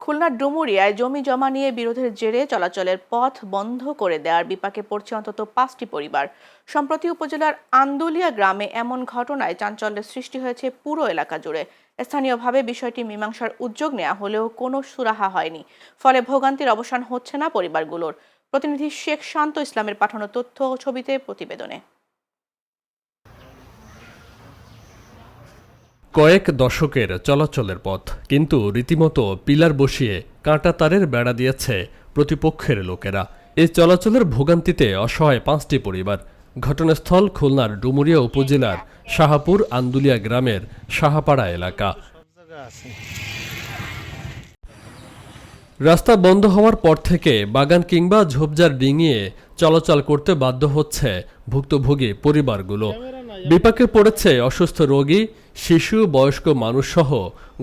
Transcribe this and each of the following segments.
খুলনার ডুমুরিয়ায় জমি জমা নিয়ে বিরোধের জেরে চলাচলের পথ বন্ধ করে দেওয়ার বিপাকে পড়ছে অন্তত 5টি পরিবার। সম্প্রতি উপজেলার আন্দুলিয়া গ্রামে এমন ঘটনায় চাঞ্চল্যের সৃষ্টি হয়েছে পুরো এলাকা জুড়ে। স্থানীয়ভাবে বিষয়টি মীমাংসার উদ্যোগ নেওয়া হলেও কোনো সুরাহা হয়নি, ফলে ভোগান্তির অবসান হচ্ছে না পরিবারগুলোর। প্রতিনিধি শেখ শান্ত ইসলামের পাঠানো তথ্য ও ছবিতে প্রতিবেদনে। কয়েক দশকের চলাচলের পথ, কিন্তু রীতিমতো পিলার বসিয়ে কাঁটা তারের বেড়া দিয়েছে প্রতিপক্ষের লোকেরা। এই চলাচলের ভোগান্তিতে অসহায় 5টি পরিবার। ঘটনাস্থল খুলনার ডুমুরিয়া উপজেলার শাহপুর আন্দুলিয়া গ্রামের শাহপাড়া এলাকা। রাস্তা বন্ধ হওয়ার পর থেকে বাগান কিংবা ঝোপঝাড় ডিঙিয়ে চলাচল করতে বাধ্য হচ্ছে ভুক্তভোগী পরিবারগুলো। বিপাকে পড়েছে অসুস্থ রোগী, শিশু, বয়স্ক মানুষসহ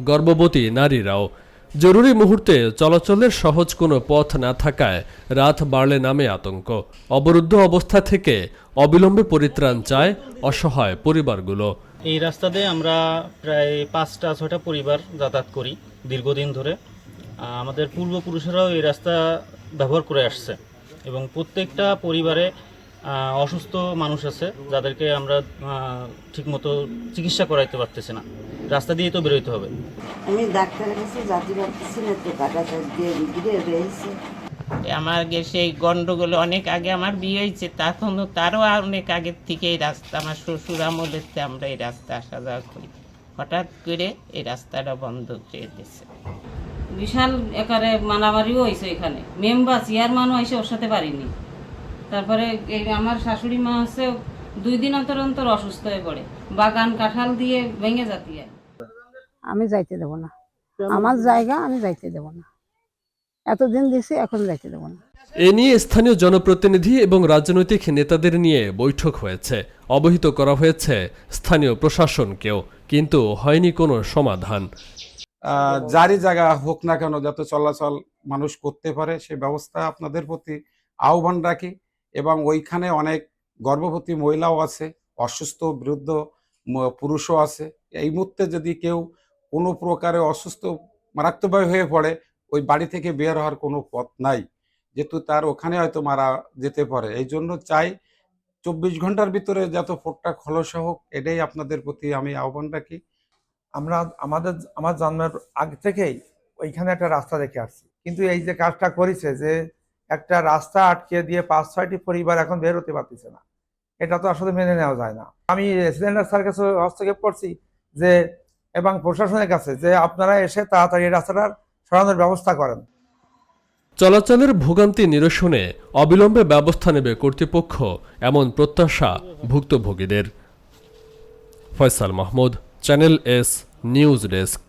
গর্ভবতী নারীরাও। জরুরি মুহূর্তে চলাচলের সহজ কোনো পথ না থাকায় রাত বাড়লে নামে আতঙ্ক। অবরুদ্ধ অবস্থা থেকে অবিলম্বে পরিত্রাণ চায় অসহায় পরিবারগুলো। এই রাস্তা দিয়ে আমরা প্রায় 5-6টা পরিবার যাতায়াত করি দীর্ঘদিন ধরে। আমাদের পূর্বপুরুষেরাও এই রাস্তা ব্যবহার করে আসছে এবং প্রত্যেকটা পরিবারে অসুস্থ মানুষ আছে যাদেরকে আমরা ঠিকমতো চিকিৎসা করাইতে পারতেছি না। রাস্তা দিয়ে তো বেরোইতে হবে। আমি ডাক্তারের কাছে যেতে পারতেছি না, তো কাটা দিয়ে ঘিরে রয়েছে। আমার সেই গন্ডগোল অনেক আগে আমার বিয়ে হয়েছে, তখনও তারও অনেক আগের থেকে এই রাস্তা, আমার শ্বশুর আমলের আমরা এই রাস্তা আসা যাওয়া করি। হঠাৎ করে এই রাস্তাটা বন্ধ করে দিয়েছে। বিশাল একারে মারামারিও হয়েছে এখানে। মেম্বার চেয়ারম্যানও এসে ওর সাথে পারিনি। তারপরে এই আমার শাশুড়ি মা আছে 2 দিন অন্তর অন্তর অসুস্থ হয়ে পড়ে, বাগান কাঁঠাল দিয়ে ভেঙে যাতি। আমি যাইতে দেবো না, আমার জায়গা আমি যাইতে দেবো না। এতদিন দিছি, এখন যাইতে দেবো না। এ নিয়ে স্থানীয় জনপ্রতিনিধি এবং রাজনৈতিক নেতাদের নিয়ে বৈঠক হয়েছে, অবহিত করা হয়েছে স্থানীয় প্রশাসনকেও, কিন্তু হয়নি কোনো সমাধান। যারই জায়গা হোক না কেন, যাতে চলাচল মানুষ করতে পারে সে ব্যবস্থা আপনাদের প্রতি আহ্বান রাখি। এবং ওইখানে অনেক গর্ভবতী মহিলাও আছে, অসুস্থ বৃদ্ধ পুরুষও আছে। এই মুহূর্তে যদি কেউ কোনো প্রকারে অসুস্থ মারাত্মকভাবে হয়ে পড়ে, ওই বাড়ি থেকে বের হওয়ার কোনো পথ নাই, যেহেতু তার ওখানে হয়তো মারা যেতে পারে। এই জন্য চাই 24 ঘন্টার ভিতরে যত ফোটটা খলস হোক, এটাই আপনাদের প্রতি আমি আহ্বান রাখি। আমার জন্মের আগ থেকেই ওইখানে একটা রাস্তা দেখে আসছি, কিন্তু এই যে কাজটা করেছে যে একটা রাস্তা আটকে দিয়ে 5-6টি পরিবার এখন বের হতে পারতেছে না, এটা তো আসলে মেনে নেওয়া যায় না। আমি রেসিডেন্ট স্যার কাছে হস্তক্ষেপ করছি যে, এবং প্রশাসনের কাছে, যে আপনারা এসে তাড়াতাড়ি রাস্তাটার সরানোর ব্যবস্থা করেন। চলাচলের ভোগান্তি নিরসনে অবিলম্বে ব্যবস্থা নেবে কর্তৃপক্ষ, এমন প্রত্যাশা ভুক্তভোগীদের। Faisal Mahmud, channel S news desk.